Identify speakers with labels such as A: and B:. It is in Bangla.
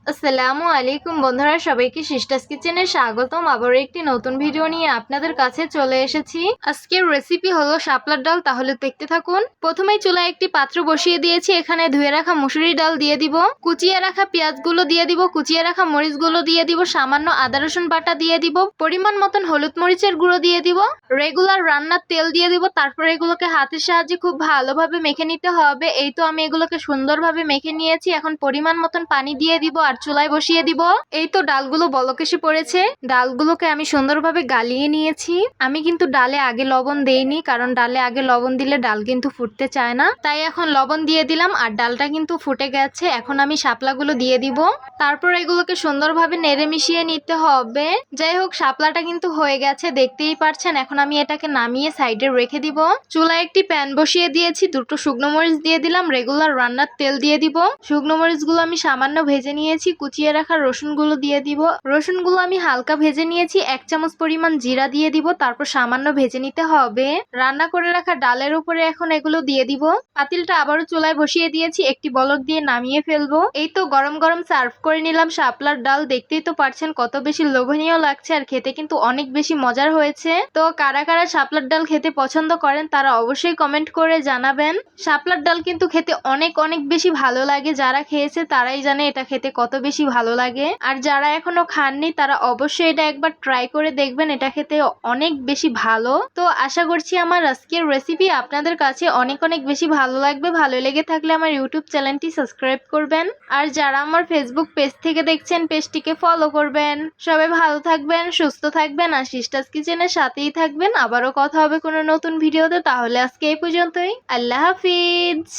A: আসসালামু আলাইকুম বন্ধুরা, সবাইকে সিস্টার্স কিচেনে স্বাগতম। আবারও একটি নতুন ভিডিও নিয়ে আপনাদের কাছে চলে এসেছি। আজকের রেসিপি হলো শাপলার ডাল, তাহলে দেখতে থাকুন। প্রথমেই চুলায় একটি পাত্র বসিয়ে দিয়েছি। এখানে ধুয়ে রাখা মুসুরি ডাল দিয়ে দিব, কুচিয়ে রাখা পেঁয়াজগুলো দিয়ে দিব, কুচিয়ে রাখা মরিচগুলো দিয়ে দিব, সামান্য আদা রসুন বাটা দিয়ে দিব, পরিমাণ মতন হলুদ মরিচের গুঁড়ো দিয়ে দিব, রেগুলার রান্নার তেল দিয়ে দিব। তারপর এগুলোকে হাতের সাহায্যে খুব ভালোভাবে মেখে নিতে হবে। এই তো আমি এগুলোকে সুন্দরভাবে মেখে নিয়েছি। এখন পরিমাণ মতন পানি দিয়ে দিব আর চুলায় বসিয়ে দিব। এই তো ডালগুলো বলক এসে পড়েছে। ডালগুলোকে আমি সুন্দরভাবে গালিয়ে নিয়েছি। আমি কিন্তু ডালে আগে লবণ দেইনি, কারণ ডালে আগে লবণ দিলে ডাল কিন্তু ফুটতে চায় না। তাই এখন লবণ দিয়ে দিলাম আর ডালটা কিন্তু ফুটে গেছে। এখন আমি শাপলাগুলো দিয়ে দিব। তারপর এগুলোকে সুন্দরভাবে নেড়ে মিশিয়ে নিতে হবে। যাই হোক, শাপলাটা কিন্তু হয়ে গেছে, দেখতেই পারছেন। এখন আমি এটাকে নামিয়ে সাইডে রেখে দিব। চুলায় একটি প্যান বসিয়ে দিয়েছি, দুটো শুকনো মরিচ দিয়ে দিলাম, রেগুলার রান্নার তেল দিয়ে দিব। শুকনো মরিচগুলো আমি সামান্য ভেজে নিয়েছি। কুচিয়ে রাখা রসুনগুলো দিয়ে দিব। রসুনগুলো আমি হালকা ভেজে নিয়েছি। 1 চামচ পরিমাণ জিরা দিয়ে দিব। তারপর সামান্য ভেজে নিতে হবে। রান্না করে রাখা ডালের উপরে এখন এগুলো দিয়ে দিব। পাতিলটা আবারও চুলায় বসিয়ে দিয়েছি, একটি বলক দিয়ে নামিয়ে ফেলবো। এই তো গরম গরম সার্ভ করে নিলাম শাপলার ডাল। দেখতেই তো পারছেন কত বেশি লোভনীয় লাগছে, আর খেতে কিন্তু অনেক বেশি মজার হয়েছে। তো কারা কারা শাপলার ডাল খেতে পছন্দ করেন তারা অবশ্যই কমেন্ট করে জানাবেন। শাপলার ডাল কিন্তু খেতে অনেক অনেক বেশি ভালো লাগে। যারা খেয়েছে তারাই জানে এটা খেতে কত বেশি ভালো লাগে। আর যারা এখনো খাননি তারা অবশ্যই এটা একবার ট্রাই করে দেখবেন, এটা খেতে অনেক বেশি ভালো। তো আশা করছি আমার আজকের রেসিপি আপনাদের কাছে অনেক অনেক বেশি ভালো লাগবে। ভালো লেগে থাকলে আমার ইউটিউব চ্যানেলটি সাবস্ক্রাইব করবেন, আর যারা আমার ফেসবুক পেজ থেকে দেখছেন পেজটিকে ফলো করবেন। সবাই ভালো থাকবেন, সুস্থ থাকবেন, আর সিস্টার্স কিচেনের সাথেই থাকবেন। আবারও কথা হবে কোনো নতুন ভিডিওতে। তাহলে আজকে এই পর্যন্তই। আল্লাহ হাফিজ।